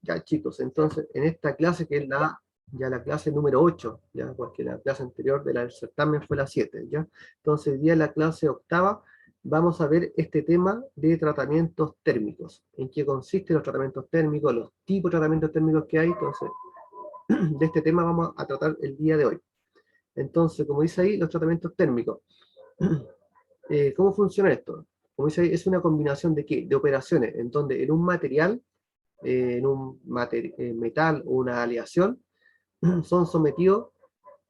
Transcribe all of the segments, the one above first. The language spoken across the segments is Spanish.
Ya, chicos, entonces, en esta clase, que es ya la clase número 8, ya, porque la clase anterior del certamen fue la 7, ya. Entonces, hoy día en la clase octava vamos a ver este tema de tratamientos térmicos. ¿En qué consisten los tratamientos térmicos, los tipos de tratamientos térmicos que hay? Entonces, de este tema vamos a tratar el día de hoy. Entonces, como dice ahí, los tratamientos térmicos. ¿Cómo funciona esto? Como dice ahí, es una combinación de ¿qué? De operaciones, en donde en un material, metal o una aleación, son sometidos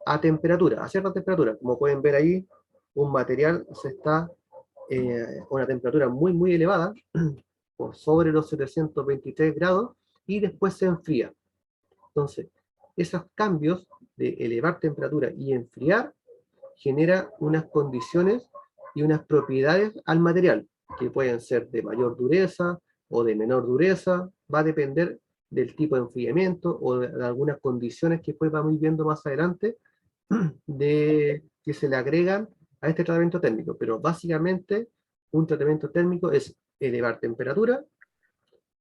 a temperatura, a cierta temperatura. Como pueden ver ahí, un material se está a una temperatura muy, muy elevada, por sobre los 723 grados, y después se enfría. Entonces, esos cambios de elevar temperatura y enfriar genera unas condiciones y unas propiedades al material, que pueden ser de mayor dureza o de menor dureza, va a depender del tipo de enfriamiento o de algunas condiciones que después vamos viendo más adelante de que se le agregan a este tratamiento térmico. Pero básicamente un tratamiento térmico es elevar temperatura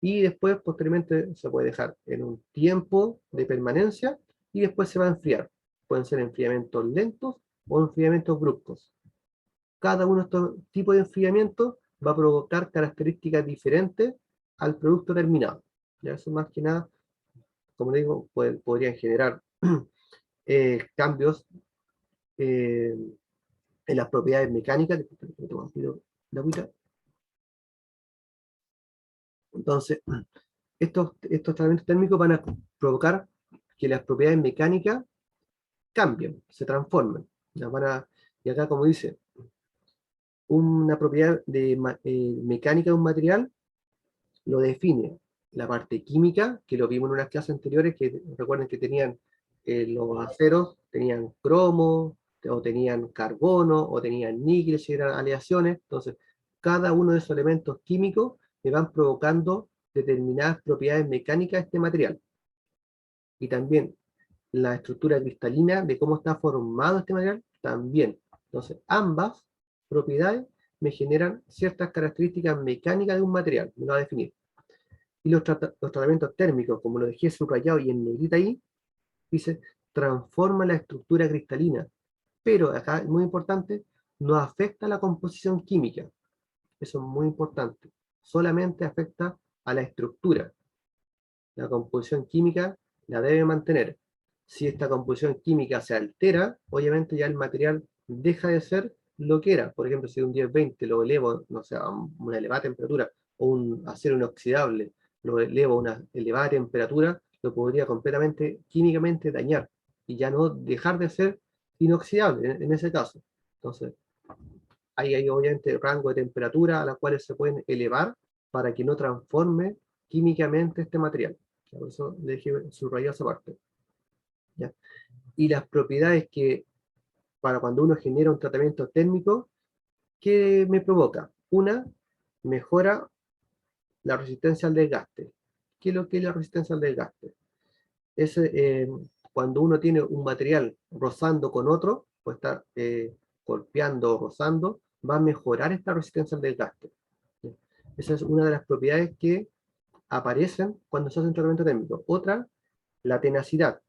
y después posteriormente se puede dejar en un tiempo de permanencia y después se va a enfriar. Pueden ser enfriamientos lentos o enfriamientos bruscos. Cada uno de estos tipos de enfriamiento va a provocar características diferentes al producto terminado. ¿Ya? Eso más que nada, como digo, podrían generar cambios eh, en las propiedades mecánicas. Entonces, estos tratamientos térmicos van a provocar que las propiedades mecánicas cambien, se transformen. Y acá, como dice, una propiedad mecánica de un material lo define la parte química, que lo vimos en unas clases anteriores, que recuerden que tenían los aceros, tenían cromo, o tenían carbono, o tenían níquel, si eran aleaciones. Entonces, cada uno de esos elementos químicos me van provocando determinadas propiedades mecánicas de este material. Y también la estructura cristalina de cómo está formado este material, también. Entonces, ambas propiedades me generan ciertas características mecánicas de un material, me lo va a definir. Y los tratamientos térmicos, como lo dejé subrayado y en negrita ahí, dice, transforma la estructura cristalina. Pero acá es muy importante, no afecta la composición química. Eso es muy importante. Solamente afecta a la estructura. La composición química la debe mantener. Si esta composición química se altera, obviamente ya el material deja de ser lo que era. Por ejemplo, si de un 10-20 lo elevo, no sé, a una elevada temperatura, o un acero inoxidable lo elevo a una elevada temperatura, lo podría completamente químicamente dañar y ya no dejar de ser inoxidable en ese caso. Entonces, hay obviamente rango de temperatura a las cuales se pueden elevar para que no transforme químicamente este material. Por eso le dejé subrayado esa parte. ¿Ya? Y las propiedades que, para cuando uno genera un tratamiento térmico, ¿qué me provoca? Una, mejora la resistencia al desgaste. ¿Qué es lo que es la resistencia al desgaste? Es cuando uno tiene un material rozando con otro, puede estar golpeando o rozando, va a mejorar esta resistencia al desgaste. Esa es una de las propiedades que aparecen cuando se hace un tratamiento térmico. Otra, la tenacidad,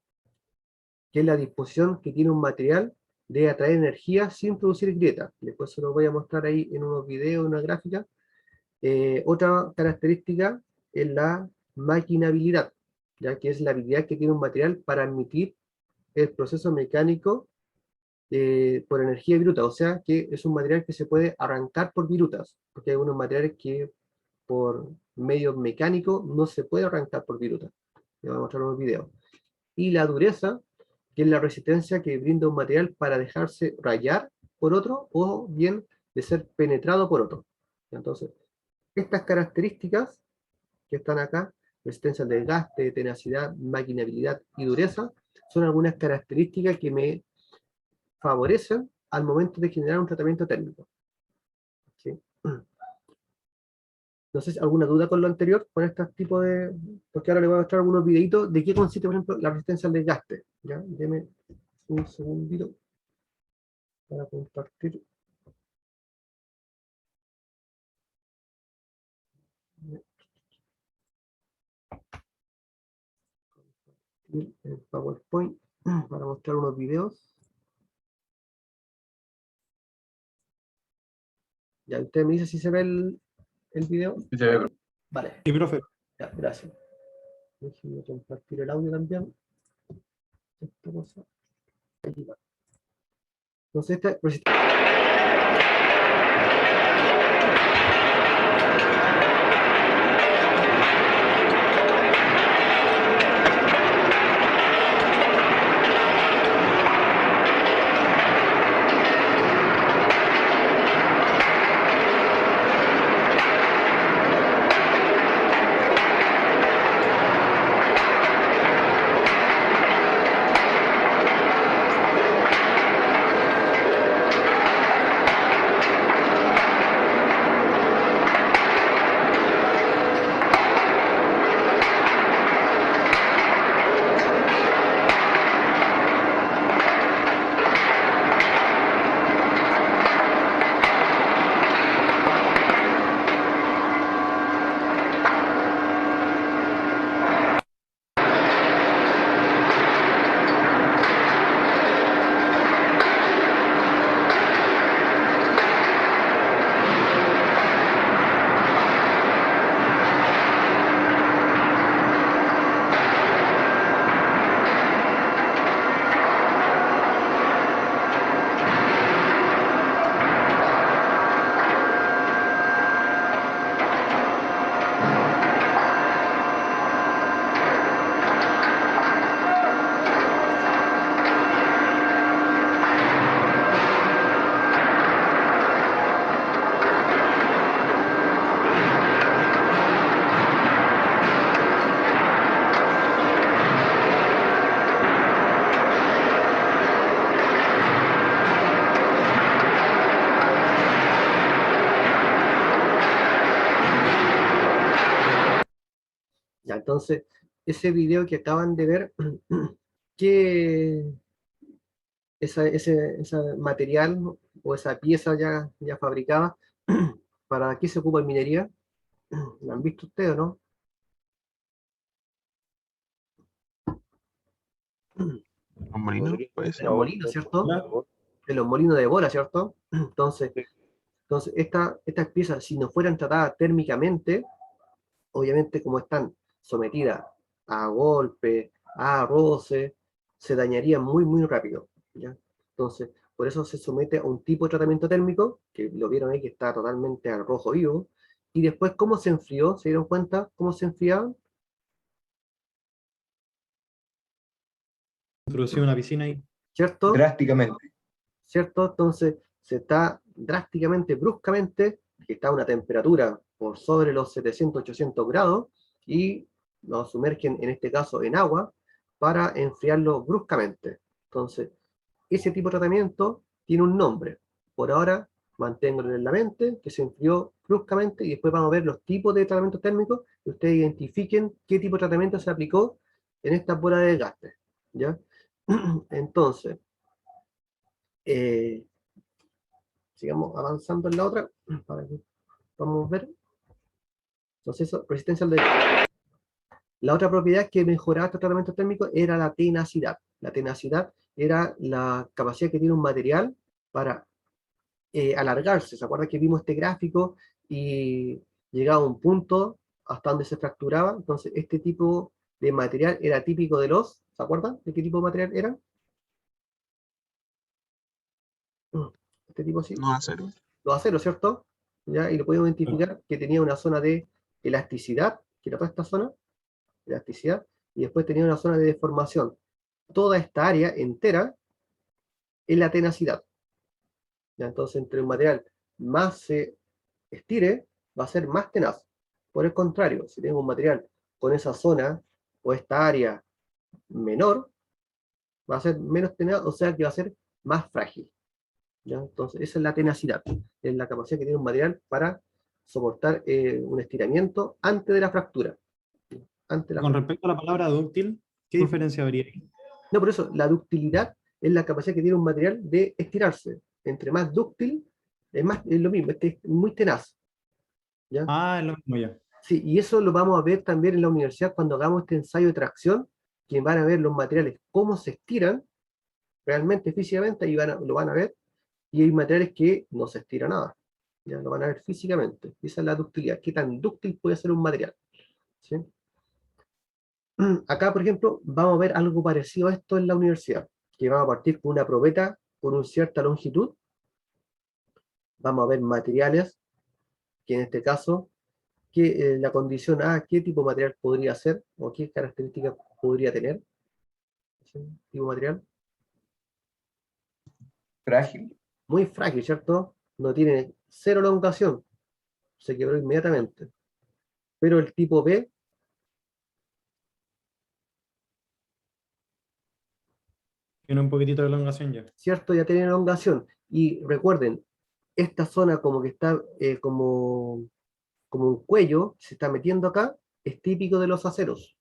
que es la disposición que tiene un material de atraer energía sin producir grietas. Después se lo voy a mostrar ahí en unos videos, en una gráfica. Otra característica es la maquinabilidad, ya que es la habilidad que tiene un material para admitir el proceso mecánico por energía bruta, o sea que es un material que se puede arrancar por virutas, porque hay algunos materiales que por medios mecánicos no se puede arrancar por virutas. Les voy a mostrar unos videos. Y la dureza, que es la resistencia que brinda un material para dejarse rayar por otro o bien de ser penetrado por otro. Entonces, estas características que están acá, resistencia al desgaste, tenacidad, maquinabilidad y dureza, son algunas características que me favorecen al momento de generar un tratamiento térmico. ¿Sí? No sé si alguna duda con lo anterior, con este tipo de... Porque ahora les voy a mostrar algunos videitos de qué consiste, por ejemplo, la resistencia al desgaste. ¿Ya? Deme un segundito para compartir. compartir el PowerPoint para mostrar unos videos. Ya, usted me dice si se ve el video. Sí, se ve. Vale. Sí, profe. Ya, gracias. Déjenme compartir el audio también. Esta cosa. Aquí va. Entonces, ya, entonces, ese video que acaban de ver, que ese material o esa pieza ya fabricada, ¿para qué se ocupa en minería? ¿La han visto ustedes o no? ¿Un molino? Puede ser. En los molinos, ¿cierto? En los molinos de bola, ¿cierto? Entonces estas piezas, si no fueran tratadas térmicamente, obviamente como están sometidas a golpe, a roce, se dañarían muy, muy rápido, ¿ya? Entonces, por eso se somete a un tipo de tratamiento térmico, que lo vieron ahí que está totalmente al rojo vivo, y después, ¿cómo se enfrió? ¿Se dieron cuenta cómo se enfriaban? Introducí una piscina ahí. ¿Cierto? Drásticamente. ¿Cierto? Entonces se está drásticamente, bruscamente, que está a una temperatura por sobre los 700, 800 grados, y lo sumergen, en este caso, en agua, para enfriarlo bruscamente. Entonces, ese tipo de tratamiento tiene un nombre. Por ahora, manténgalo en la mente, que se enfrió bruscamente, y después vamos a ver los tipos de tratamientos térmicos, y ustedes identifiquen qué tipo de tratamiento se aplicó en esta bola de desgaste, ¿ya? Entonces, sigamos avanzando en la otra, para que podamos ver. Entonces, resistencia al desgaste. La otra propiedad que mejoraba este tratamiento térmico era la tenacidad. La tenacidad era la capacidad que tiene un material para alargarse. ¿Se acuerdan que vimos este gráfico y llegaba a un punto hasta donde se fracturaba? Entonces, este tipo de material era típico de los, ¿se acuerdan de qué tipo de material eran? Este tipo así. No acero. Los aceros, ¿cierto? ¿Ya? Y lo podemos identificar que tenía una zona de elasticidad, que era toda esta zona, elasticidad, y después tenía una zona de deformación. Toda esta área entera es la tenacidad. ¿Ya? Entonces, entre un material más se estire, va a ser más tenaz. Por el contrario, si tengo un material con esa zona o esta área menor, va a ser menos tenaz, o sea que va a ser más frágil. ¿Ya? Entonces, esa es la tenacidad, es la capacidad que tiene un material para soportar un estiramiento antes de la fractura. Antes de la Con fractura. respecto a la palabra dúctil, ¿qué diferencia habría ahí? No, por eso, la ductilidad es la capacidad que tiene un material de estirarse. Entre más dúctil, es lo mismo, es muy tenaz. ¿Ya? Ah, es lo mismo ya. Sí, y eso lo vamos a ver también en la universidad cuando hagamos este ensayo de tracción. que van a ver los materiales, cómo se estiran realmente físicamente, y lo van a ver, y hay materiales que no se estira nada, ya lo van a ver físicamente. Esa es la ductilidad, qué tan dúctil puede ser un material, ¿sí? Acá, por ejemplo, vamos a ver algo parecido a esto en la universidad, que vamos a partir con una probeta con una cierta longitud, vamos a ver materiales, que en este caso, la condición A, qué tipo de material podría ser, o qué características podría tener, ¿sí? Tipo de material. Frágil. Muy frágil, ¿cierto? No tiene cero elongación, se quebró inmediatamente. Pero el tipo B, Tiene un poquitito de elongación ya. ¿cierto? Ya tiene elongación. Y recuerden, esta zona como que está como un cuello, se está metiendo acá, es típico de los aceros.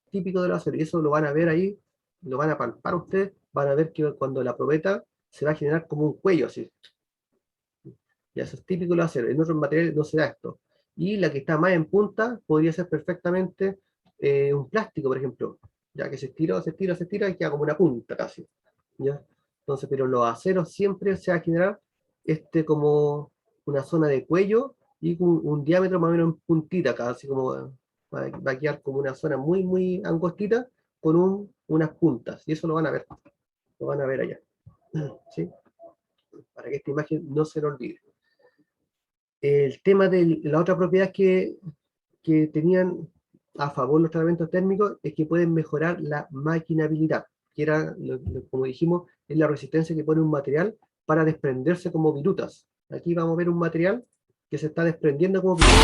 Típico de los aceros. Y eso lo van a ver ahí, lo van a palpar ustedes, van a ver que cuando la probeta se va a generar como un cuello así. Ya eso es típico de los aceros. En otros materiales no se da esto. Y la que está más en punta podría ser perfectamente un plástico, por ejemplo. Ya que se estira, se estira, se estira y queda como una punta casi. ¿Ya? Entonces, pero los aceros siempre se va a generar como una zona de cuello y un diámetro más o menos en puntita acá, así como va a quedar como una zona muy, muy angostita con unas puntas. Y eso lo van a ver allá. ¿Sí? Para que esta imagen no se lo olvide. El tema de la otra propiedad que tenían a favor los tratamientos térmicos es que pueden mejorar la maquinabilidad, que era, como dijimos, es la resistencia que pone un material para desprenderse como virutas. Aquí vamos a ver un material que se está desprendiendo como virutas.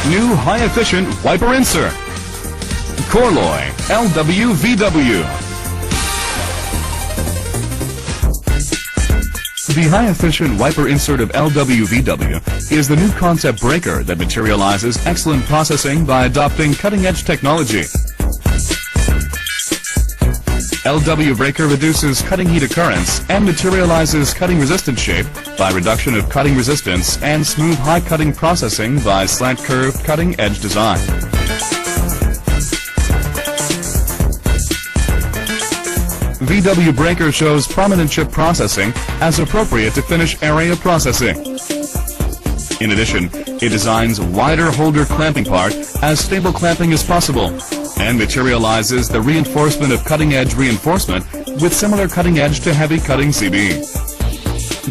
New high-efficient wiper insert. Corloy LWVW. The high-efficient wiper insert of LWVW is the new concept breaker that materializes excellent processing by adopting cutting-edge technology. LW breaker reduces cutting heat occurrence and materializes cutting resistant shape by reduction of cutting resistance and smooth high cutting processing by slant curved cutting edge design. VW breaker shows prominent chip processing as appropriate to finish area processing. In addition, it designs wider holder clamping part as stable clamping as possible and materializes the reinforcement of cutting-edge reinforcement with similar cutting edge to heavy cutting CB.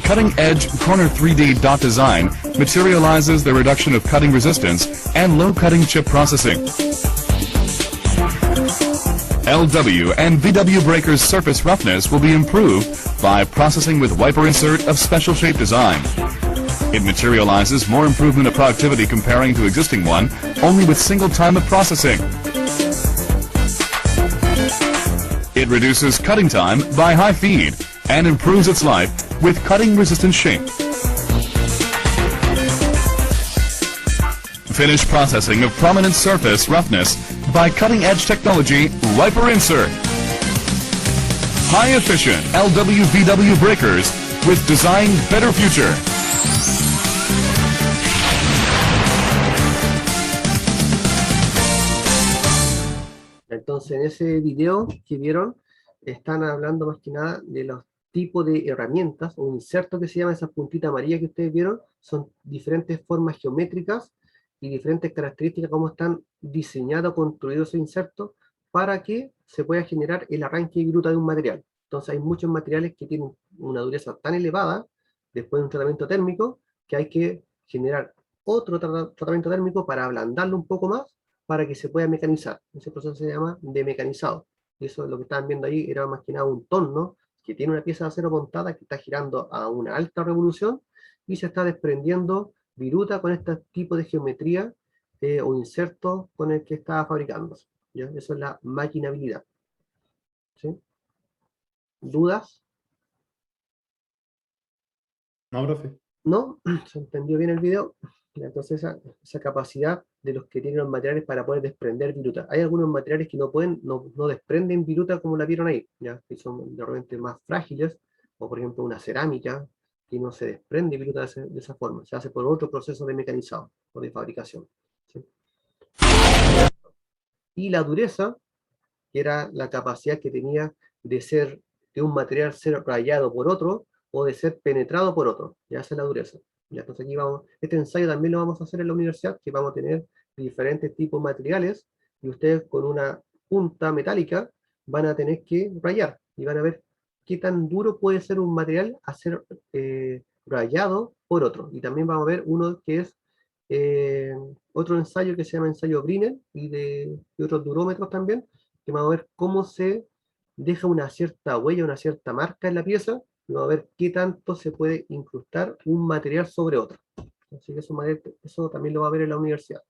Cutting-edge corner 3D dot design materializes the reduction of cutting resistance and low cutting chip processing. LW and VW breaker's surface roughness will be improved by processing with wiper insert of special shape design. It materializes more improvement of productivity comparing to existing one, only with single time of processing. It reduces cutting time by high feed and improves its life with cutting resistant shape. Finish processing of prominent surface roughness by cutting edge technology wiper insert. High efficient LWVW breakers with design better future. Entonces, en ese video que vieron, están hablando más que nada de los tipos de herramientas, o insertos que se llaman, esas puntitas amarillas que ustedes vieron, son diferentes formas geométricas y diferentes características, cómo están diseñados, construidos esos insertos, para que se pueda generar el arranque y viruta de un material. Entonces, hay muchos materiales que tienen una dureza tan elevada, después de un tratamiento térmico, que hay que generar otro tratamiento térmico para ablandarlo un poco más, para que se pueda mecanizar. Ese proceso se llama de mecanizado. Y eso es lo que estaban viendo ahí, era más que nada un torno que tiene una pieza de acero montada que está girando a una alta revolución y se está desprendiendo viruta con este tipo de geometría o inserto con el que está fabricándose. ¿Ya? Eso es la maquinabilidad. ¿Sí? ¿Dudas? No, profe. ¿No? ¿Se entendió bien el video? ¿Ya? Entonces esa capacidad de los que tienen los materiales para poder desprender viruta. Hay algunos materiales que no desprenden viruta como la vieron ahí, ¿ya? Que son de repente más frágiles, o por ejemplo una cerámica, que no se desprende viruta de esa forma, se hace por otro proceso de mecanizado o de fabricación. ¿Sí? Y la dureza, que era la capacidad que tenía de un material ser rayado por otro, o de ser penetrado por otro, ya esa es la dureza. Ya, entonces aquí este ensayo también lo vamos a hacer en la universidad, que vamos a tener diferentes tipos de materiales, y ustedes con una punta metálica van a tener que rayar, y van a ver qué tan duro puede ser un material a ser rayado por otro. Y también vamos a ver uno que es otro ensayo que se llama ensayo Brinell, y otros durómetros también, que vamos a ver cómo se deja una cierta huella, una cierta marca en la pieza, y vamos a ver qué tanto se puede incrustar un material sobre otro. Así que eso también lo va a ver en la universidad.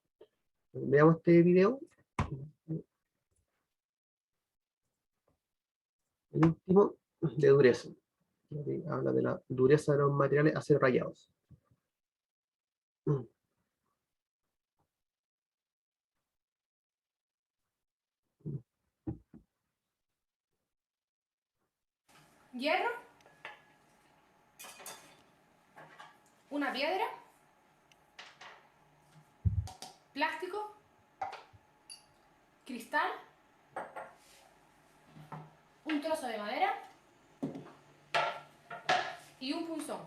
Veamos este video. El último, de dureza. Habla de la dureza de los materiales a ser rayados. Hierro, una piedra, plástico, cristal, un trozo de madera y un punzón.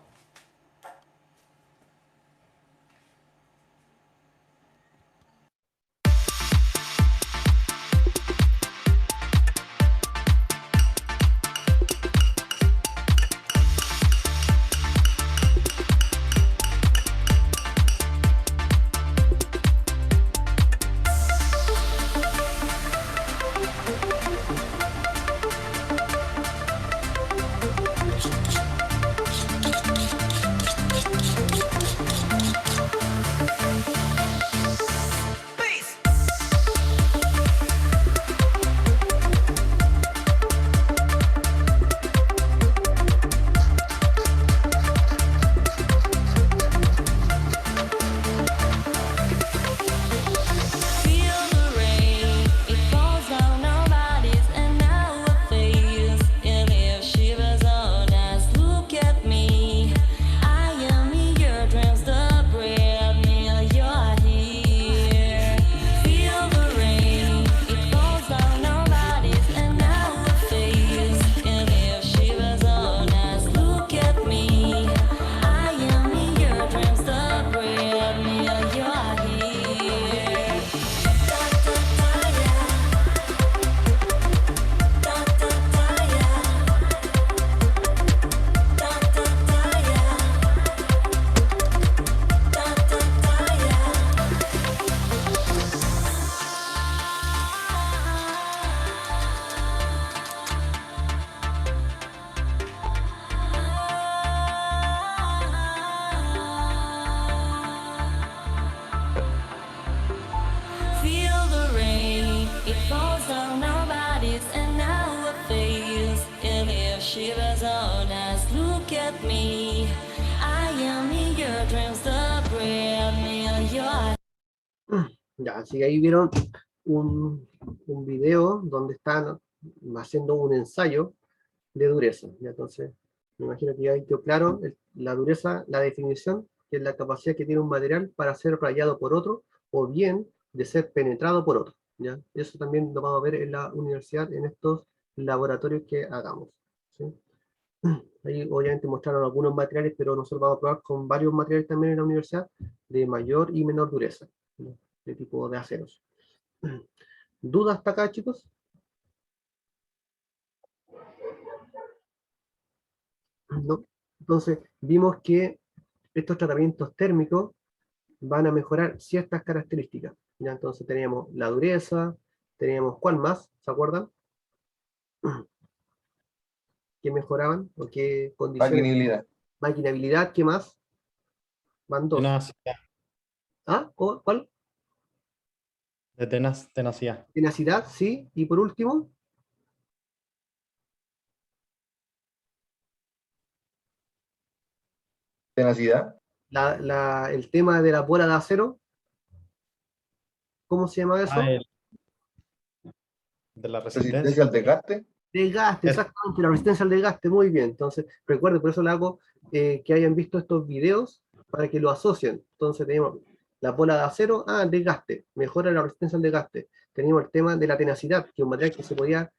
Ya, así que ahí vieron un video donde están haciendo un ensayo de dureza. ¿Ya? Entonces, me imagino que ya quedó claro la dureza, la definición, que es la capacidad que tiene un material para ser rayado por otro, o bien de ser penetrado por otro. ¿Ya? Eso también lo vamos a ver en la universidad, en estos laboratorios que hagamos. ¿Sí? Ahí obviamente mostraron algunos materiales, pero nosotros vamos a probar con varios materiales también en la universidad, de mayor y menor dureza, ¿no? De tipo de aceros. ¿Dudas hasta acá, chicos? ¿No? Entonces, vimos que estos tratamientos térmicos van a mejorar ciertas características. ¿Ya? Entonces teníamos la dureza, teníamos ¿cuál más? ¿Se acuerdan? ¿Qué mejoraban? ¿O qué condiciones? Maquinabilidad. Maquinabilidad, ¿qué más? Van dos. Tenacidad. ¿Ah? ¿Cuál? Tenacidad. Tenacidad, sí. Y por último, Tenacidad. el tema de la bola de acero, ¿cómo se llama eso? De la Resistencia resistencia. al desgaste. Desgaste, Eso. exactamente, la resistencia al desgaste, muy bien. Entonces, recuerden, por eso le hago que hayan visto estos videos para que lo asocien. Entonces tenemos la bola de acero, desgaste, mejora la resistencia al desgaste. Teníamos el tema de la tenacidad, que es un material que se podía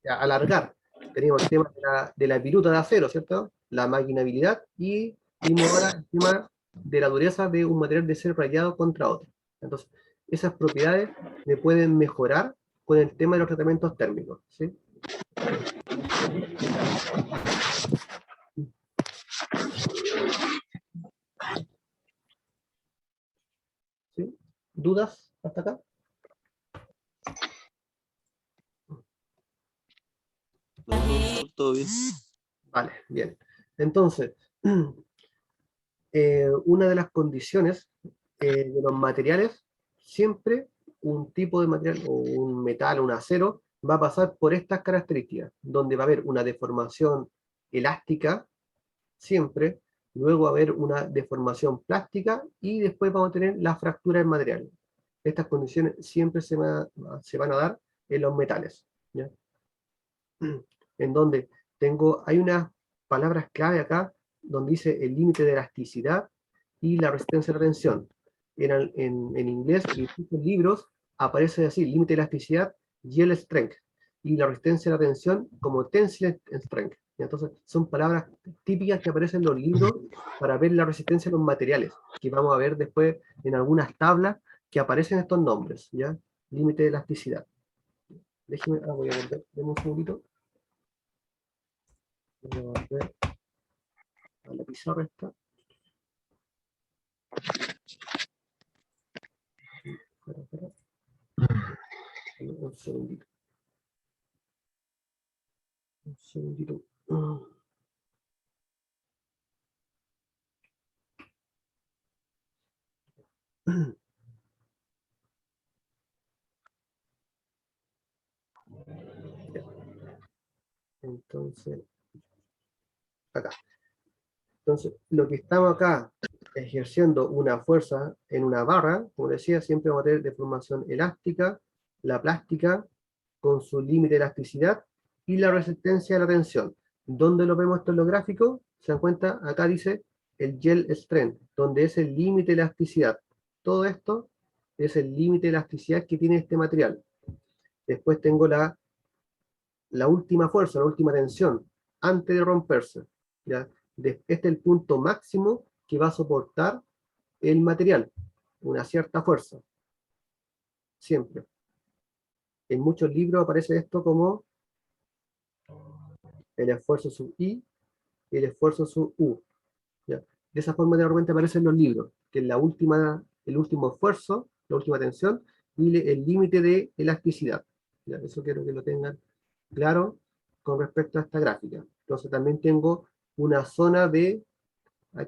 alargar. Teníamos el tema de la viruta de acero, ¿cierto? La maquinabilidad, y vimos ahora el tema de la dureza de un material de ser rayado contra otro. Entonces, esas propiedades me pueden mejorar con el tema de los tratamientos térmicos, ¿sí? ¿Sí? ¿Dudas hasta acá? Todo bien. Vale, bien. Entonces, una de las condiciones de los materiales, siempre un tipo de material, o un metal, o un acero, va a pasar por estas características, donde va a haber una deformación elástica, siempre, luego va a haber una deformación plástica, y después vamos a tener la fractura del material. Estas condiciones siempre se van a dar en los metales, ¿ya? En donde hay unas palabras clave acá, donde dice el límite de elasticidad y la resistencia a la tensión. En inglés y en muchos libros aparece así: límite de elasticidad, yield strength, y la resistencia a la tensión como tensile strength. Y entonces son palabras típicas que aparecen en los libros para ver la resistencia de los materiales, que vamos a ver después en algunas tablas que aparecen estos nombres, ¿ya? Límite de elasticidad. Déjeme, voy a volver, denme un segundito. Voy a volver a la pizarra esta. Espera. Un segundito. Un segundito. Ya. Entonces, acá. Entonces, lo que estamos acá ejerciendo una fuerza en una barra, como decía, siempre vamos a tener deformación elástica, la plástica, con su límite de elasticidad, y la resistencia a la tensión. ¿Dónde lo vemos esto en los gráficos? ¿Se dan cuenta? Acá dice el yield strength, donde es el límite de elasticidad. Todo esto es el límite de elasticidad que tiene este material. Después tengo la última fuerza, la última tensión, antes de romperse, ¿ya? Este es el punto máximo que va a soportar el material, una cierta fuerza, siempre. En muchos libros aparece esto como el esfuerzo sub I y el esfuerzo sub U, ¿ya? De esa forma de repente aparecen los libros, que es el último esfuerzo, la última tensión, y el límite de elasticidad, ¿ya? Eso quiero que lo tengan claro con respecto a esta gráfica. Entonces también tengo una zona de,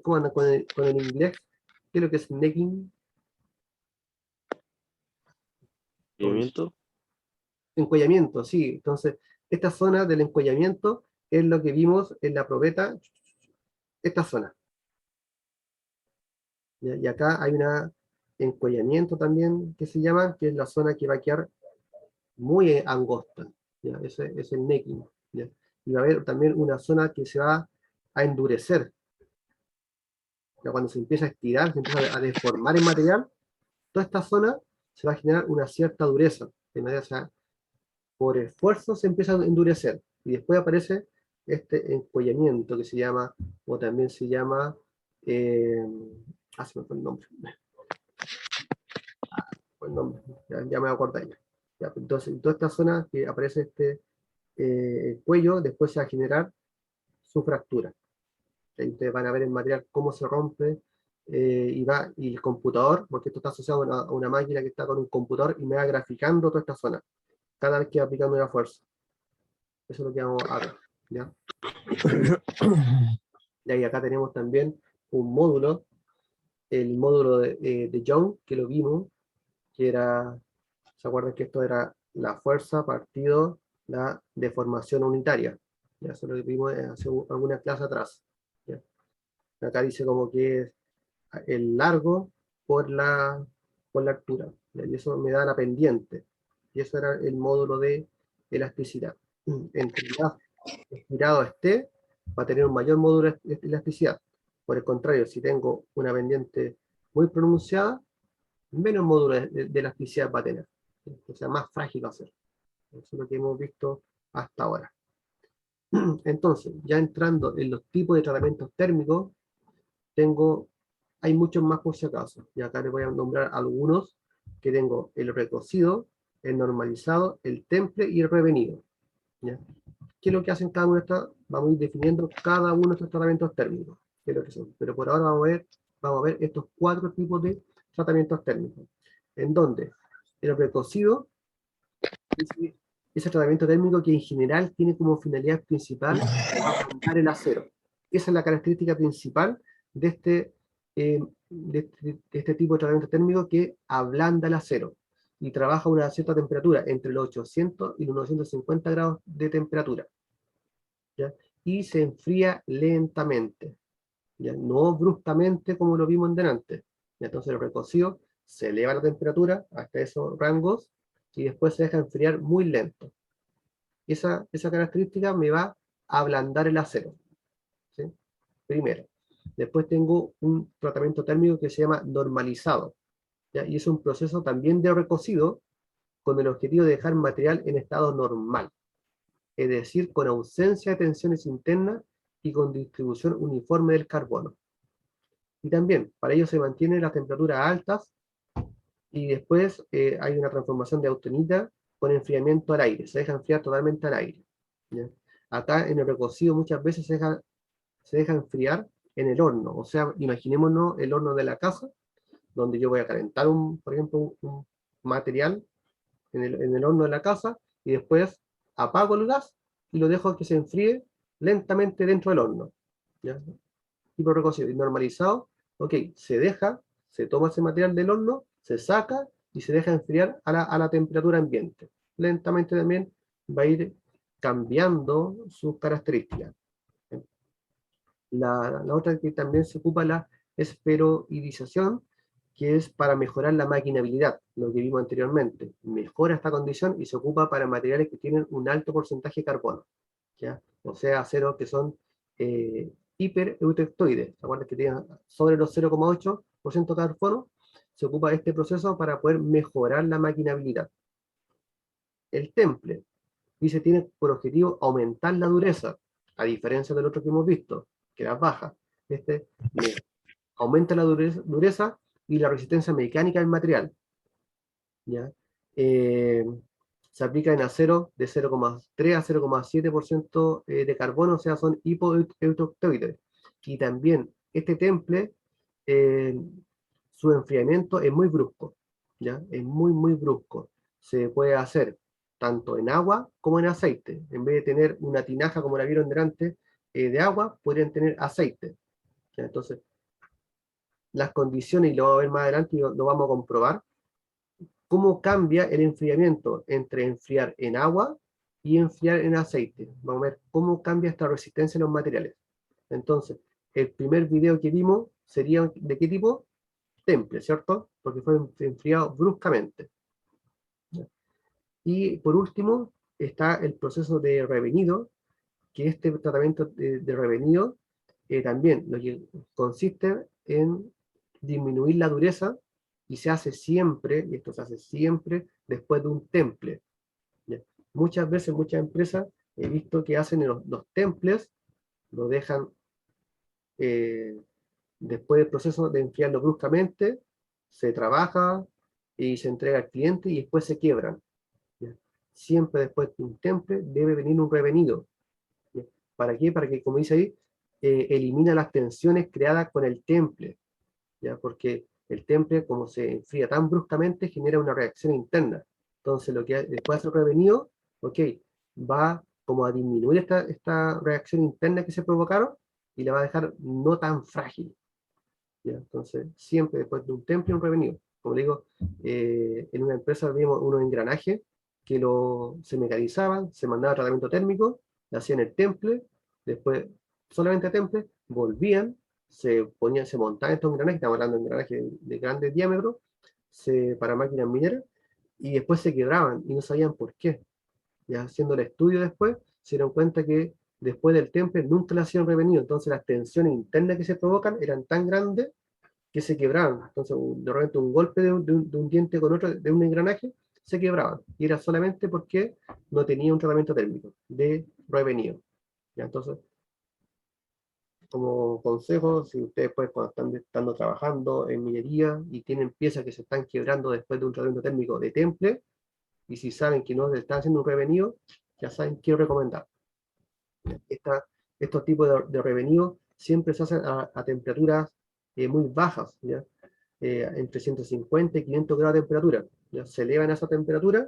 ¿cómo anda con el inglés? ¿Qué es lo que es necking? ¿Movimiento? Encuellamiento, sí. Entonces, esta zona del encuellamiento es lo que vimos en la probeta, esta zona. Y acá hay un encuellamiento también que se llama, que es la zona que va a quedar muy angosta, ¿ya? Ese es el necking, ¿ya? Y va a haber también una zona que se va a endurecer. Ya cuando se empieza a estirar, se empieza a deformar el material, toda esta zona se va a generar una cierta dureza, de manera, o sea, por esfuerzo se empieza a endurecer, y después aparece este encuellamiento que se llama, o también se llama, se me fue el nombre, ya me voy a acordar ya. Ya, entonces, en toda esta zona que aparece este cuello, después se va a generar su fractura. Ahí ustedes van a ver el material cómo se rompe, y el computador, porque esto está asociado a una máquina que está con un computador, y me va graficando toda esta zona, cada vez que va aplicando una fuerza. Eso es lo que vamos a ver, ¿ya? Y ahí acá tenemos también un módulo, el módulo de Young, que lo vimos, que era, ¿se acuerdan que esto era la fuerza partido la deformación unitaria? Ya eso lo vimos hace alguna clase atrás, ¿ya? Acá dice como que es el largo por la altura, ¿ya? Y eso me da la pendiente. Y eso era el módulo de elasticidad. Entre más estirado esté, va a tener un mayor módulo de elasticidad. Por el contrario, si tengo una pendiente muy pronunciada, menos módulo de elasticidad va a tener. O sea, más frágil va a ser. Eso es lo que hemos visto hasta ahora. Entonces, ya entrando en los tipos de tratamientos térmicos, hay muchos más por si acaso. Y acá les voy a nombrar algunos que tengo: el recocido, el normalizado, el temple y el revenido. ¿Ya? ¿Qué es lo que hacen cada uno de estos? Vamos a ir definiendo cada uno de estos tratamientos térmicos, qué es lo que son. Pero por ahora vamos a ver estos 4 tipos de tratamientos térmicos. En donde el recocido es ese tratamiento térmico que en general tiene como finalidad principal ablandar el acero. Esa es la característica principal de este tipo de tratamiento térmico, que ablanda el acero y trabaja a una cierta temperatura, entre los 800 y los 950 grados de temperatura, ¿ya? Y se enfría lentamente, ¿ya? No bruscamente como lo vimos en delante. Entonces el recocido se eleva la temperatura hasta esos rangos y después se deja enfriar muy lento. Esa característica me va a ablandar el acero, ¿sí? Primero. Después tengo un tratamiento térmico que se llama normalizado, ¿ya? Y es un proceso también de recocido con el objetivo de dejar material en estado normal, es decir, con ausencia de tensiones internas y con distribución uniforme del carbono. Y también, para ello se mantienen las temperaturas altas y después hay una transformación de austenita con enfriamiento al aire, se deja enfriar totalmente al aire, ¿ya? Acá en el recocido muchas veces se deja enfriar en el horno, o sea, imaginémonos el horno de la casa, donde yo voy a calentar, por ejemplo, un material en el horno de la casa, y después apago el gas y lo dejo que se enfríe lentamente dentro del horno, ¿ya? Tipo recocido y normalizado, ok, se toma ese material del horno, se saca y se deja enfriar a la temperatura ambiente. Lentamente también va a ir cambiando sus características. La otra que también se ocupa, la esferoidización, que es para mejorar la maquinabilidad, lo que vimos anteriormente. Mejora esta condición y se ocupa para materiales que tienen un alto porcentaje de carbono, ¿ya? O sea, aceros que son hipereutectoides, ¿se acuerdan que tienen sobre los 0,8% de carbono? Se ocupa este proceso para poder mejorar la maquinabilidad. El temple dice tiene por objetivo aumentar la dureza, a diferencia del otro que hemos visto, que era baja. Este aumenta la dureza y la resistencia mecánica del material, ¿ya? Se aplica en acero de 0,3 a 0,7% de carbono, o sea, son hipoeutectoides. Y también este temple, su enfriamiento es muy brusco, ¿ya? Es muy brusco. Se puede hacer tanto en agua como en aceite. En vez de tener una tinaja, como la vieron delante, de agua, podrían tener aceite, ¿ya? Entonces, las condiciones, y lo vamos a ver más adelante y lo vamos a comprobar, cómo cambia el enfriamiento entre enfriar en agua y enfriar en aceite. Vamos a ver cómo cambia esta resistencia en los materiales. Entonces, el primer video que vimos sería ¿de qué tipo? Temple, ¿cierto? Porque fue enfriado bruscamente. Y por último, está el proceso de revenido, que este tratamiento de revenido también lo que consiste en disminuir la dureza, y se hace siempre, y esto se hace siempre después de un temple, ¿ya? Muchas veces, muchas empresas, he visto que hacen los temples, lo dejan después del proceso de enfriarlo bruscamente, se trabaja y se entrega al cliente y después se quiebran, ¿ya? Siempre después de un temple debe venir un revenido, ¿ya? ¿Para qué? Para que, como dice ahí, elimina las tensiones creadas con el temple, ¿ya? Porque el temple, como se enfría tan bruscamente, genera una reacción interna. Entonces, lo que después de ser revenido, ok, va como a disminuir esta reacción interna que se provocaron y la va a dejar no tan frágil, ¿ya? Entonces, siempre después de un temple, un revenido. Como digo, en una empresa vimos unos engranajes que se mecanizaban, se mandaba tratamiento térmico, hacían el temple, después solamente temple, volvían, se montaban estos engranajes, estamos hablando de engranajes de grandes diámetros, para máquinas mineras, y después se quebraban y no sabían por qué. Y haciendo el estudio después, se dieron cuenta que después del temple nunca le hacían revenido, entonces las tensiones internas que se provocan eran tan grandes que se quebraban. Entonces, de repente un golpe de un diente con otro, de un engranaje, se quebraban. Y era solamente porque no tenía un tratamiento térmico de revenido. ¿Ya? Entonces, como consejo, si ustedes pues, cuando están trabajando en minería y tienen piezas que se están quebrando después de un tratamiento térmico de temple, y si saben que no están haciendo un revenido, ya saben qué recomendar. Estos tipos de revenido siempre se hacen a temperaturas muy bajas, ¿ya? Entre 150 y 500 grados de temperatura. ¿Ya? Se elevan a esa temperatura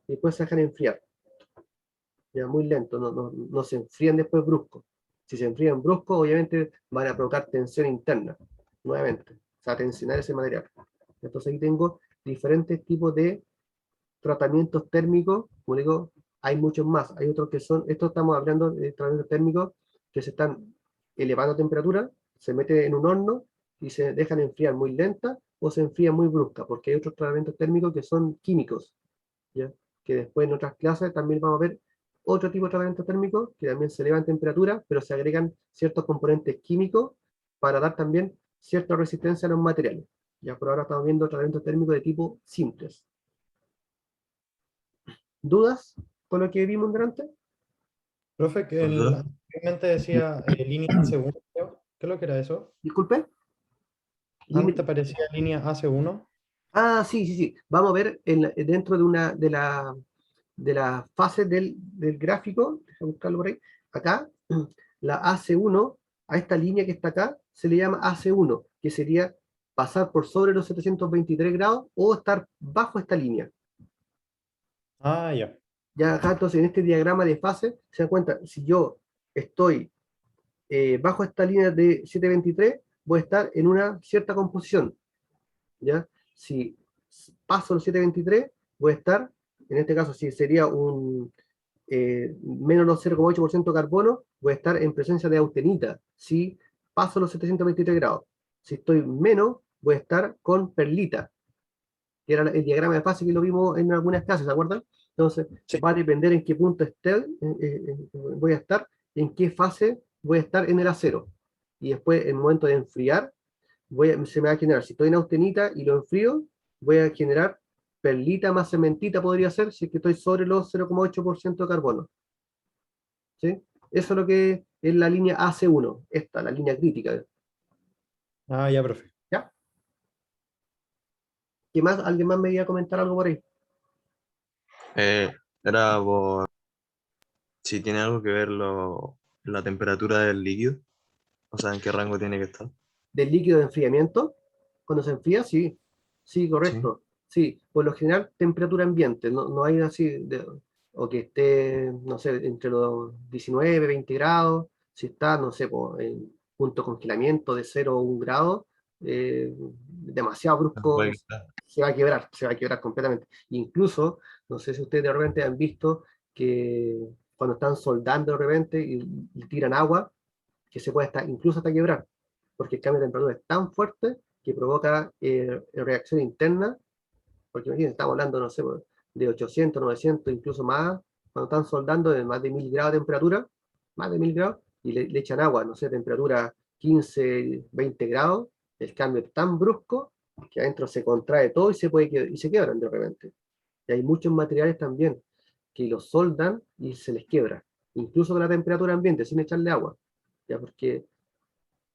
y después se dejan enfriar. ¿Ya? Muy lento, no se enfrían después brusco. Si se enfrían brusco, obviamente van a provocar tensión interna, nuevamente. O sea, tensionar ese material. Entonces ahí tengo diferentes tipos de tratamientos térmicos, como digo, hay muchos más. Hay otros que son, esto estamos hablando de tratamientos térmicos que se están elevando a temperatura, se mete en un horno y se dejan enfriar muy lenta o se enfrían muy brusca, porque hay otros tratamientos térmicos que son químicos, ¿ya? Que después en otras clases también vamos a ver otro tipo de tratamiento térmico que también se eleva en temperatura, pero se agregan ciertos componentes químicos para dar también cierta resistencia a los materiales. Ya por ahora estamos viendo tratamientos térmicos de tipo simples. ¿Dudas con lo que vimos delante? Profe, que Ajá. anteriormente decía línea A1, creo. ¿Qué es lo que era eso? Disculpe. Antes aparecía línea AC1. Ah, sí, sí, sí. Vamos a ver dentro de una de las fases del gráfico, déjame buscarlo por ahí, acá, la AC1, a esta línea que está acá, se le llama AC1, que sería pasar por sobre los 723 grados o estar bajo esta línea. Ah, ya. Ya acá, entonces, en este diagrama de fase, se dan cuenta, si yo estoy bajo esta línea de 723, voy a estar en una cierta composición, ¿ya? Si paso los 723, voy a estar, en este caso, si sería un menos los 0,8% carbono, voy a estar en presencia de austenita. Si paso los 723 grados. Si estoy menos, voy a estar con perlita, que era el diagrama de fase que lo vimos en algunas clases, ¿se acuerdan? Entonces, Sí. va a depender en qué punto voy a estar, en qué fase voy a estar en el acero. Y después, en el momento de enfriar, se me va a generar, si estoy en austenita y lo enfrío, voy a generar perlita más cementita, podría ser, si es que estoy sobre los 0,8% de carbono. ¿Sí? Eso es lo que es la línea AC1, esta, la línea crítica. Ah, ya, profe. ¿Ya? ¿Qué más? ¿Alguien más me iba a comentar algo por ahí? Era por si tiene algo que ver la temperatura del líquido, o sea, en qué rango tiene que estar. Del líquido de enfriamiento, cuando se enfría, sí. Sí, Sí. correcto. Sí, por lo general, temperatura ambiente, no hay así, o que esté, no sé, entre los 19, 20 grados, si está, no sé, en punto de congelamiento de 0 o 1 grado, demasiado brusco, Puede que estar. se va a quebrar completamente. Incluso, no sé si ustedes de repente han visto que cuando están soldando de repente y tiran agua, que se puede estar, incluso hasta quebrar, porque el cambio de temperatura es tan fuerte que provoca reacción interna, porque imagínense, estamos hablando, no sé, de 800, 900, incluso más, cuando están soldando de más de 1000 grados de temperatura, más de 1000 grados, y le echan agua, no sé, temperatura 15, 20 grados, el cambio es tan brusco que adentro se contrae todo y se quiebran de repente. Y hay muchos materiales también que los soldan y se les quiebra, incluso con la temperatura ambiente, sin echarle agua, ya porque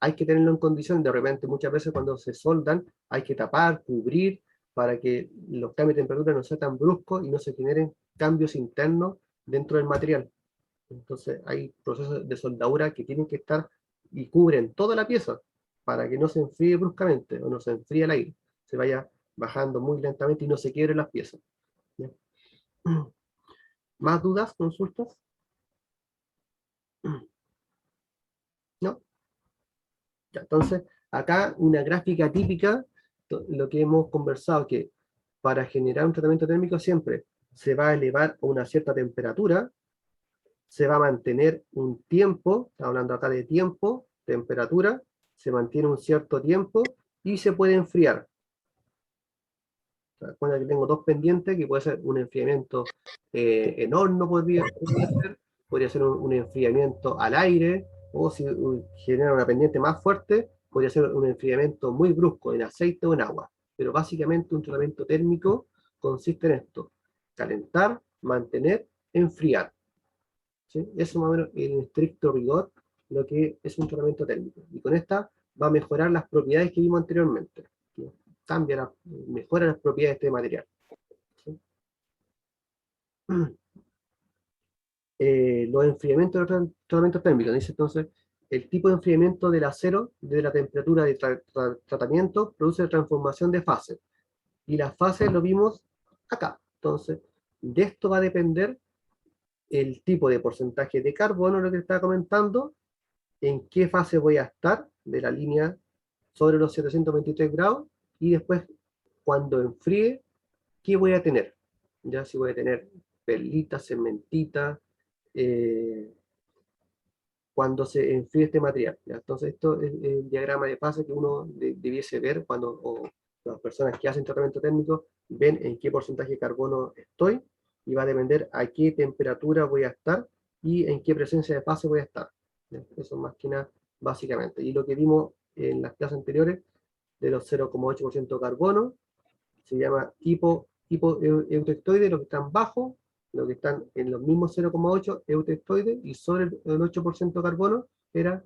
hay que tenerlo en condición, de repente muchas veces cuando se soldan hay que tapar, cubrir, para que los cambios de temperatura no sean tan bruscos y no se generen cambios internos dentro del material. Entonces hay procesos de soldadura que tienen que estar y cubren toda la pieza para que no se enfríe bruscamente o no se enfríe el aire, se vaya bajando muy lentamente y no se quiebren las piezas. ¿Ya? ¿Más dudas, consultas? ¿No? Ya, entonces, acá una gráfica típica, lo que hemos conversado, que para generar un tratamiento térmico siempre se va a elevar a una cierta temperatura, se va a mantener un tiempo, estamos hablando acá de tiempo, temperatura, se mantiene un cierto tiempo y se puede enfriar. Recuerda que tengo dos pendientes, que puede ser un enfriamiento en horno, podría ser un enfriamiento al aire, o si genera una pendiente más fuerte, podría ser un enfriamiento muy brusco en aceite o en agua. Pero básicamente un tratamiento térmico consiste en esto: calentar, mantener, enfriar. ¿Sí? Eso más o menos en estricto rigor lo que es un tratamiento térmico. Y con esta va a mejorar las propiedades que vimos anteriormente. ¿Sí? Mejora las propiedades de este material. ¿Sí? Los enfriamientos de los tratamientos térmicos. Dice entonces, el tipo de enfriamiento del acero desde la temperatura de tratamiento produce transformación de fase. Y las fases lo vimos acá. Entonces, de esto va a depender el tipo de porcentaje de carbono, lo que estaba comentando, en qué fase voy a estar de la línea sobre los 723 grados, y después, cuando enfríe, ¿qué voy a tener? Ya si voy a tener perlita, cementita, cuando se enfríe este material. ¿Ya? Entonces, esto es el diagrama de fase que uno debiese ver cuando, o las personas que hacen tratamiento térmico, ven en qué porcentaje de carbono estoy, y va a depender a qué temperatura voy a estar y en qué presencia de fase voy a estar. ¿Ya? Eso más que nada, básicamente. Y lo que vimos en las clases anteriores, de los 0,8% de carbono, se llama hipoeutectoide, los que están bajo, los que están en los mismos 0,8 eutectoides, y sobre el 8% de carbono era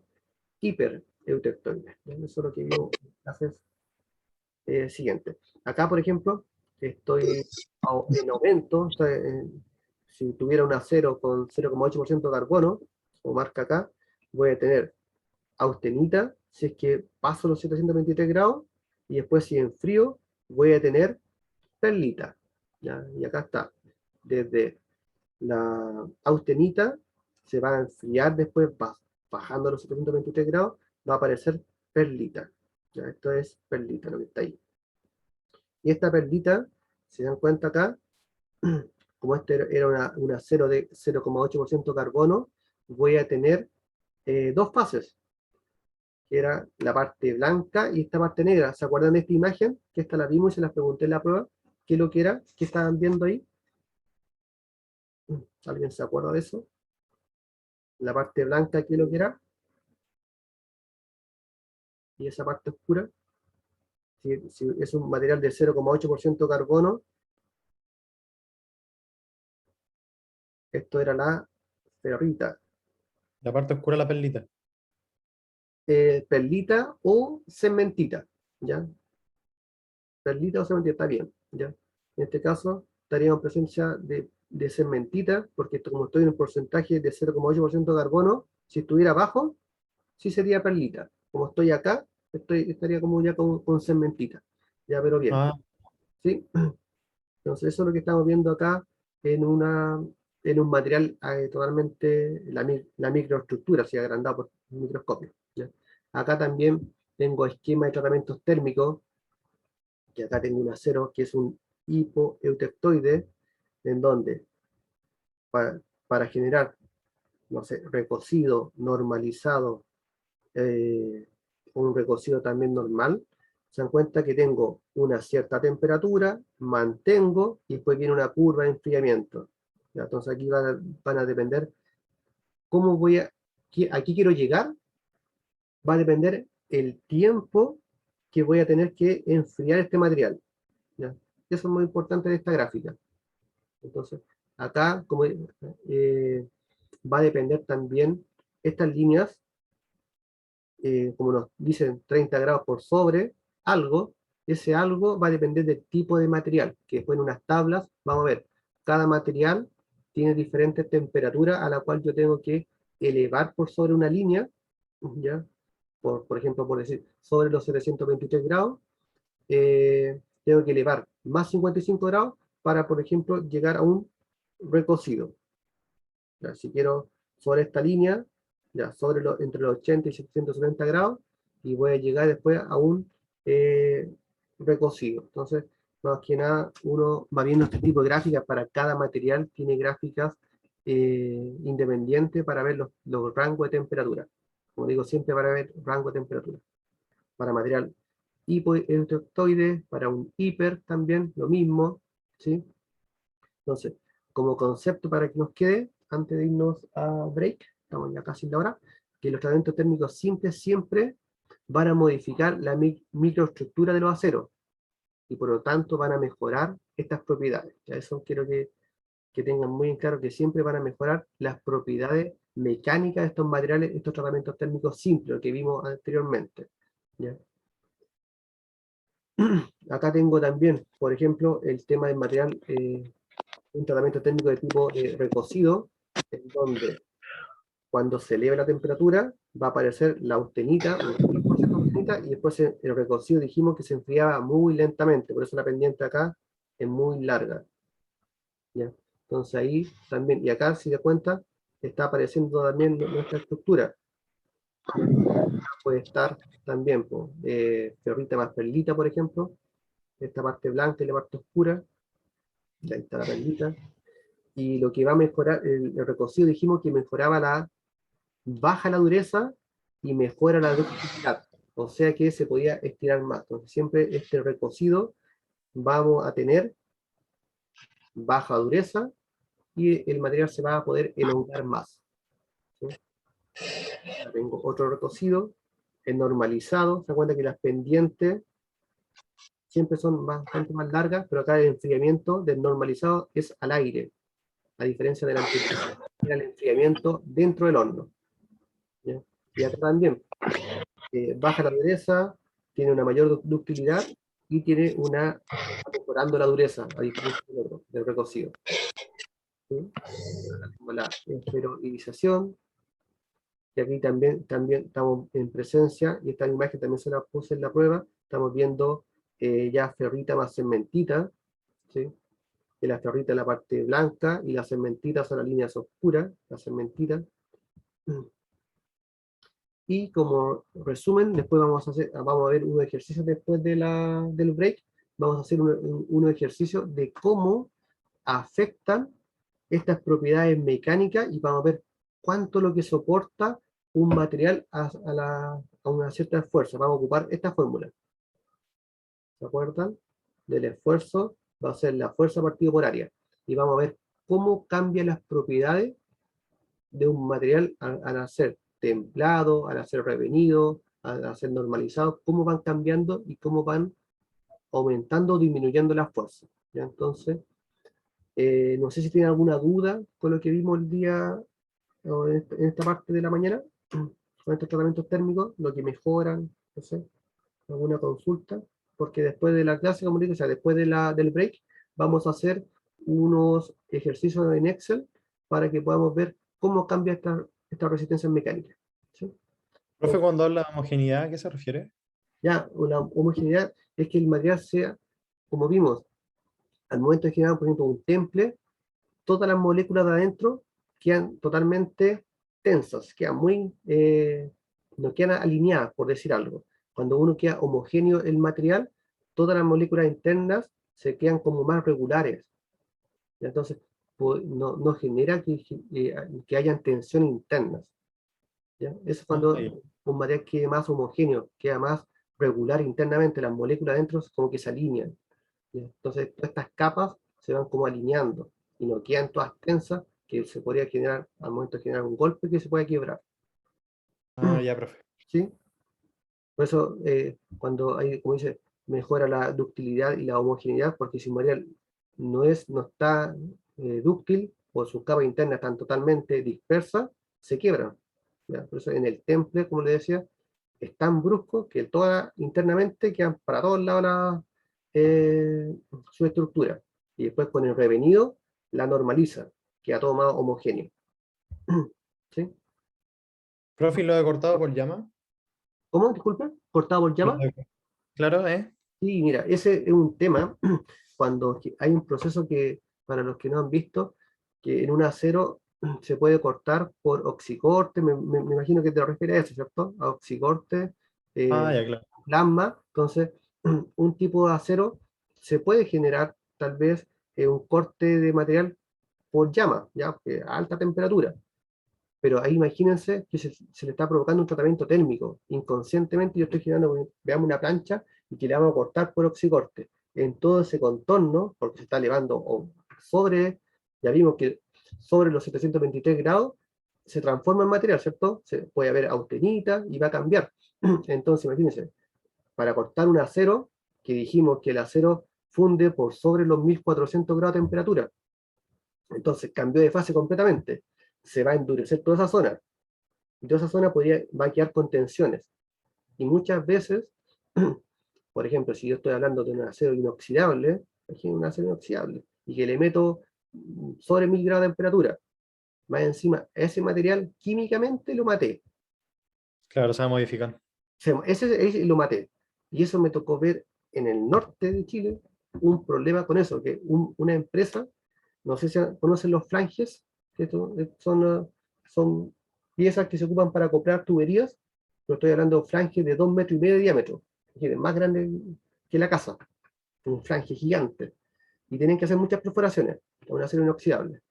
hipereutectoide. Eso es lo que vimos en las clases siguientes. Acá, por ejemplo, estoy en aumento. Si tuviera un acero con 0,8% de carbono, como marca acá, voy a tener austenita, si es que paso los 723 grados, y después si enfrío, voy a tener perlita. ¿Ya? Y acá está. Desde la austenita se va a enfriar, después bajando a los 723 grados, va a aparecer perlita. ¿Ya? Esto es perlita, lo que está ahí. Y esta perlita, si se dan cuenta acá, como este era un acero de 0,8% carbono, voy a tener dos fases, que era la parte blanca y esta parte negra. ¿Se acuerdan de esta imagen? Que esta la vimos y se las pregunté en la prueba. ¿Qué es lo que era? ¿Qué estaban viendo ahí? ¿Alguien se acuerda de eso? La parte blanca, ¿qué es lo que era? Y esa parte oscura, si es un material de 0,8% carbono, esto era la ferrita. La parte oscura de la perlita. Perlita o cementita, ¿ya? Perlita o cementita, está bien, ¿ya? En este caso, estaríamos en presencia de cementita, porque esto, como estoy en un porcentaje de 0,8% de carbono, si estuviera abajo, sí sería perlita. Como estoy acá, estaría como ya con cementita, ¿ya? Pero bien, Ah, ¿sí? Entonces, eso es lo que estamos viendo acá en un material totalmente, la microestructura, así agrandado por un microscopio, ¿ya? Acá también tengo esquema de tratamientos térmicos, que acá tengo un acero que es un hipoeutectoide, en donde para generar, no sé, recocido normalizado, un recocido también normal, se dan cuenta que tengo una cierta temperatura, mantengo, y después viene una curva de enfriamiento. ¿Ya? Entonces aquí van a depender cómo aquí quiero llegar, va a depender el tiempo que voy a tener que enfriar este material. ¿Ya? Eso es muy importante de esta gráfica. Entonces, acá como, va a depender también estas líneas, como nos dicen 30 grados por sobre algo, ese algo va a depender del tipo de material, que después en unas tablas vamos a ver, cada material tiene diferentes temperaturas a la cual yo tengo que elevar por sobre una línea, ¿ya? Por ejemplo, por decir, sobre los 723 grados, tengo que elevar más 55 grados para, por ejemplo, llegar a un recocido. ¿Ya? Si quiero sobre esta línea, ya, entre los 80 y 770 grados, y voy a llegar después a un recocido. Entonces, más que nada, uno va viendo este tipo de gráficas para cada material, tiene gráficas independientes para ver los rangos de temperatura. Como digo, siempre para ver rango de temperatura. para material hipoelectroictoide, para un hiper también, lo mismo, ¿sí? Entonces, como concepto para que nos quede, antes de irnos a break, estamos ya casi en la hora, que los tratamientos térmicos simples siempre van a modificar la microestructura de los aceros, y por lo tanto van a mejorar estas propiedades. Ya eso quiero que tengan muy en claro, que siempre van a mejorar las propiedades mecánicas de estos materiales, estos tratamientos térmicos simples, lo que vimos anteriormente. ¿Ya? Acá tengo también, por ejemplo, el tema del material, un tratamiento térmico de tipo recocido, en donde cuando se eleve la temperatura va a aparecer la austenita, un 10% austenita, y después el recocido dijimos que se enfriaba muy lentamente, por eso la pendiente acá es muy larga. ¿Ya? Entonces ahí también, y acá si te cuenta, está apareciendo también nuestra estructura. Puede estar también, pues, ferrita más perlita, por ejemplo, esta parte blanca y la parte oscura, ahí está la perlita, y lo que va a mejorar, el recocido dijimos que mejoraba baja la dureza y mejora la ductilidad, o sea que se podía estirar más. Entonces siempre este recocido vamos a tener baja dureza y el material se va a poder elongar más. ¿Sí? Tengo otro recocido, es normalizado, se da cuenta que las pendientes siempre son bastante más largas, pero acá el enfriamiento del normalizado es al aire, a diferencia del anterior, era el enfriamiento dentro del horno. ¿Ya? Y acá también, baja la dureza, tiene una mayor ductilidad y tiene está mejorando la dureza, a diferencia del otro, del recocido. ¿Sí? Acá tengo la esferoidización, y aquí también estamos en presencia, y esta imagen también se la puse en la prueba, estamos viendo ya ferrita más cementita, ¿sí? Y la ferrita en la parte blanca, y las cementitas son las líneas oscuras, las cementitas. Y como resumen, después vamos a ver unos ejercicios después del break, vamos a hacer unos ejercicios de cómo afectan estas propiedades mecánicas, y vamos a ver cuánto lo que soporta un material a una cierta fuerza. Vamos a ocupar esta fórmula. ¿Se acuerdan? Del esfuerzo va a ser la fuerza partido por área. Y vamos a ver cómo cambian las propiedades de un material al ser templado, al ser revenido, al ser normalizado, cómo van cambiando y cómo van aumentando o disminuyendo la fuerza. ¿Ya? Entonces, no sé si tienen alguna duda con lo que vimos el día, o en esta parte de la mañana, con estos tratamientos térmicos, lo que mejoran, no sé, alguna consulta, porque después de la clase, como digo, o sea, después del break, vamos a hacer unos ejercicios en Excel para que podamos ver cómo cambia esta resistencia mecánica. ¿Sí? Profe, cuando habla de homogeneidad, ¿a qué se refiere? Ya, una homogeneidad es que el material sea, como vimos, al momento de generar, por ejemplo, un temple, todas las moléculas de adentro quedan totalmente tensas, no quedan alineadas, por decir algo. Cuando uno queda homogéneo el material, todas las moléculas internas se quedan como más regulares. Entonces, no genera que hayan tensiones internas. ¿Ya? Eso es cuando Ah, ya. un material quede más homogéneo, queda más regular internamente, las moléculas dentro como que se alinean. ¿Ya? Entonces, todas estas capas se van como alineando y no quedan todas tensas, que se podría generar, al momento de generar un golpe, que se puede quebrar. Ah, ya, profe. ¿Sí? Por eso, cuando hay, como dice, mejora la ductilidad y la homogeneidad, porque si un material no está dúctil, o sus capas internas están totalmente dispersas, se quiebran. ¿Ya? Por eso en el temple, como le decía, es tan brusco que todas internamente quedan para todos lados su estructura. Y después con el revenido la normaliza, queda todo más homogéneo. ¿Sí? Profe, ¿y lo de cortado por llama? ¿Cómo? Disculpe, ¿cortado por llama? Claro, ¿eh? Sí, mira, ese es un tema cuando hay un proceso que, para los que no han visto, que en un acero se puede cortar por oxicorte, me imagino que te refieres a eso, ¿cierto? A oxicorte, Ah, eh, ya, claro. plasma. Entonces, un tipo de acero se puede generar tal vez un corte de material por llama, ¿ya? A alta temperatura. pero ahí imagínense que se le está provocando un tratamiento térmico. Inconscientemente yo estoy generando, veamos una plancha y que le vamos a cortar por oxicorte. En todo ese contorno, porque se está elevando sobre, ya vimos que sobre los 723 grados, se transforma en material, ¿cierto? Se puede haber austenita y va a cambiar. Entonces, imagínense, para cortar un acero, que dijimos que el acero funde por sobre los 1400 grados de temperatura. Entonces, cambió de fase completamente. Se va a endurecer toda esa zona. Y toda esa zona va a quedar con tensiones. Y muchas veces, por ejemplo, si yo estoy hablando de un acero inoxidable, imagínense un acero inoxidable, y que le meto sobre 1000 grados de temperatura, más encima, ese material químicamente lo maté. Claro, se va a modificar. Ese lo maté. Y eso me tocó ver en el norte de Chile un problema con eso, que una empresa, no sé si conocen los flanges, que son piezas que se ocupan para comprar tuberías, pero estoy hablando de flanges de 2,5 metros de diámetro, más grande que la casa, un flange gigante, y tienen que hacer muchas perforaciones, con acero inoxidable.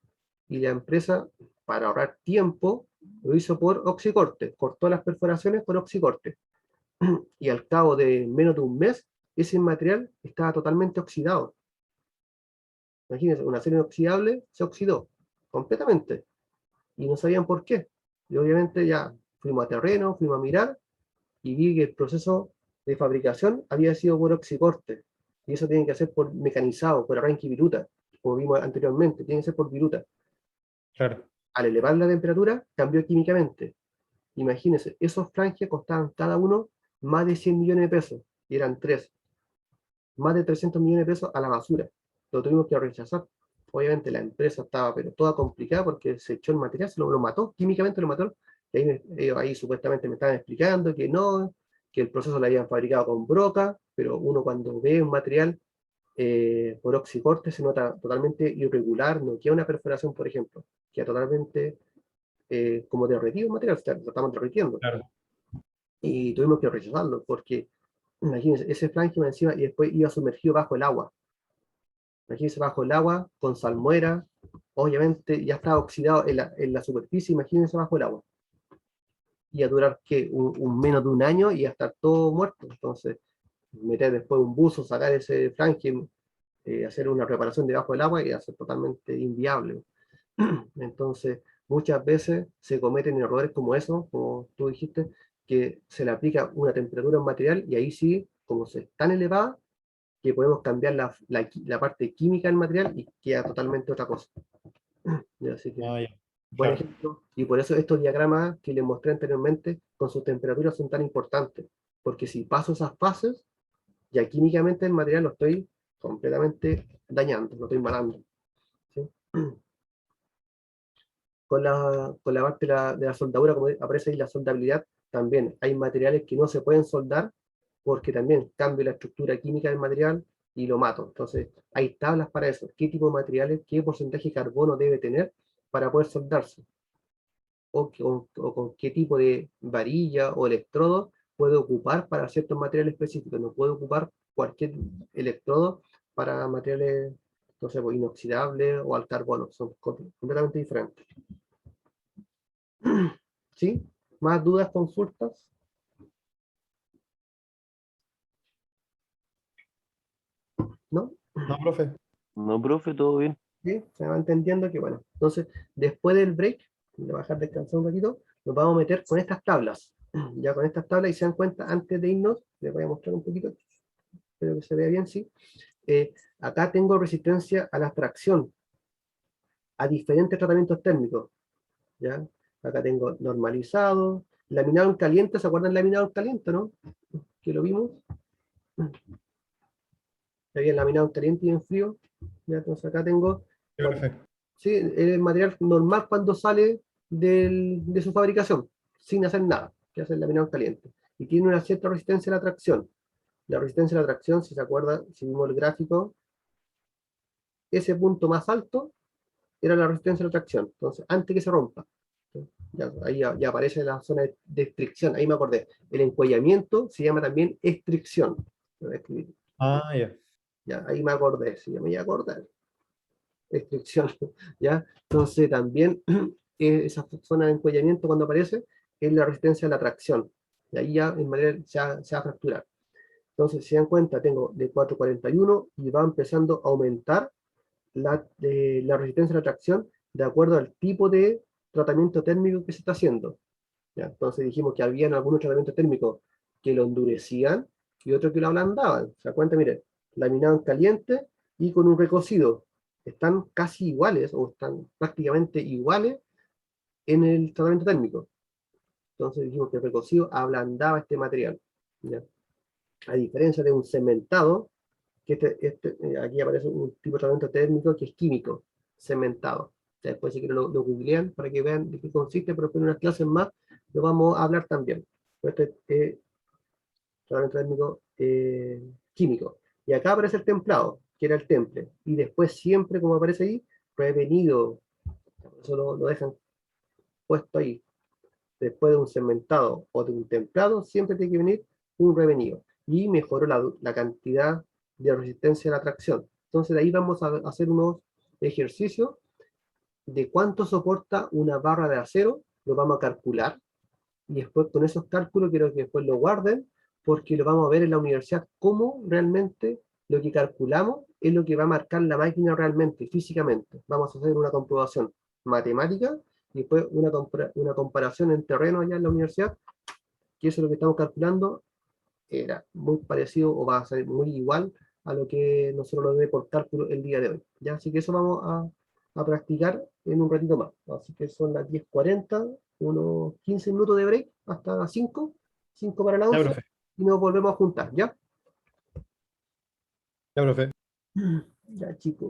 Y la empresa, para ahorrar tiempo, lo hizo por oxicorte, cortó las perforaciones por oxicorte. Y al cabo de menos de un mes, ese material estaba totalmente oxidado. Imagínense, un acero inoxidable se oxidó completamente. Y no sabían por qué. Y obviamente ya fuimos a terreno, fuimos a mirar, y vi que el proceso de fabricación había sido por oxicorte. Y eso tiene que ser por mecanizado, por arranque y viruta, como vimos anteriormente, tiene que ser por viruta. Claro. Al elevar la temperatura, cambió químicamente. Imagínense, esos flanges costaban cada uno más de 100 millones de pesos, y eran 3. Más de 300 millones de pesos a la basura. Lo tuvimos que rechazar. Obviamente la empresa estaba pero toda complicada porque se echó el material, se lo mató, químicamente lo mató. Y ahí supuestamente me estaban explicando que no, que el proceso lo habían fabricado con broca, pero uno cuando ve un material por oxicorte se nota totalmente irregular, no queda una perforación, por ejemplo, queda totalmente como derretido el material, lo estamos derritiendo. Claro. Y tuvimos que rechazarlo porque, imagínense, ese flange encima y después iba sumergido bajo el agua. Imagínense bajo el agua, con salmuera, obviamente ya estaba oxidado en la superficie, imagínense bajo el agua. Y a durar, ¿qué? Menos de un año y a estar todo muerto. Entonces, meter después un buzo, sacar ese flange, hacer una reparación debajo del agua y hacer totalmente inviable. Entonces, muchas veces se cometen errores como eso, como tú dijiste, que se le aplica una temperatura a un material y ahí sí, como se es tan elevada, que podemos cambiar la parte química del material y queda totalmente otra cosa. Así que, Ah, ya. buen Claro. ejemplo, y por eso estos diagramas que les mostré anteriormente con sus temperaturas son tan importantes, porque si paso esas fases, ya químicamente el material lo estoy completamente dañando, lo estoy matando. ¿Sí? Con la parte de la soldadura, como aparece ahí la soldabilidad, también hay materiales que no se pueden soldar porque también cambio la estructura química del material y lo mato. Entonces, hay tablas para eso. ¿Qué tipo de materiales, qué porcentaje de carbono debe tener para poder soldarse? O con qué tipo de varilla o electrodo puede ocupar para ciertos materiales específicos. No puede ocupar cualquier electrodo para materiales, no sé, pues, inoxidables o al carbono. Son completamente diferentes. ¿Sí? ¿Más dudas, consultas? ¿No? No, profe. No, profe, todo bien. ¿Sí? Se va entendiendo que bueno. Entonces, después del break, voy a bajar descansar un ratito, nos vamos a meter con estas tablas. Ya con estas tablas, y se dan cuenta, antes de irnos, les voy a mostrar un poquito, espero que se vea bien, sí. Acá tengo resistencia a la fracción, a diferentes tratamientos térmicos. ¿Ya? Acá tengo normalizado, laminado en caliente, ¿se acuerdan laminado en caliente, no? Que lo vimos. Había laminado en caliente y en frío. ¿Ya? Entonces acá tengo, Sí, profe. sí, el material normal cuando sale de su fabricación, sin hacer nada, que hace el laminado en caliente. Y tiene una cierta resistencia a la tracción. La resistencia a la tracción, si se acuerdan, si vimos el gráfico, ese punto más alto era la resistencia a la tracción. Entonces, antes que se rompa. Ya, ahí ya aparece la zona de estricción, ahí me acordé. El encuellamiento se llama también estricción. Lo voy a escribir. Ah, ya. Ya, ahí me acordé, sí, ya me iba a acordar. Estricción, ¿ya? Entonces también esa zona de encuellamiento cuando aparece, es la resistencia a la tracción. Y ahí ya en manera se va a fracturar. Entonces, si se dan cuenta, tengo de 441 y va empezando a aumentar la resistencia a la tracción de acuerdo al tipo de tratamiento térmico que se está haciendo. ¿Ya? Entonces dijimos que habían algunos tratamientos térmicos que lo endurecían y otros que lo ablandaban. Se dan cuenta, miren, laminado en caliente y con un recocido. Están casi iguales o están prácticamente iguales en el tratamiento térmico. Entonces dijimos que el recocido ablandaba este material. ¿Ya? A diferencia de un cementado, que aquí aparece un tipo de tratamiento térmico que es químico, cementado. Ya después si quieren lo googlean para que vean de qué consiste, pero en unas clases más lo vamos a hablar también. Este es tratamiento térmico químico. Y acá aparece el templado, que era el temple. Y después siempre, como aparece ahí, prevenido. Eso lo dejan puesto ahí. Después de un cementado o de un templado, siempre tiene que venir un revenido. Y mejoró la cantidad de resistencia a la tracción. Entonces de ahí vamos a hacer unos ejercicios de cuánto soporta una barra de acero, lo vamos a calcular, y después con esos cálculos quiero que después lo guarden, porque lo vamos a ver en la universidad cómo realmente lo que calculamos es lo que va a marcar la máquina realmente, físicamente. Vamos a hacer una comprobación matemática y después una comparación en terreno allá en la universidad, que eso es lo que estamos calculando, era muy parecido o va a ser muy igual a lo que nosotros nos dé por cálculo el día de hoy. ¿Ya? Así que eso vamos a practicar en un ratito más. Así que son las 10:40, unos 15 minutos de break, hasta las 5 para la Ya, 11, profe. y nos volvemos a juntar, ¿ya? Ya, profe. Ya, chicos.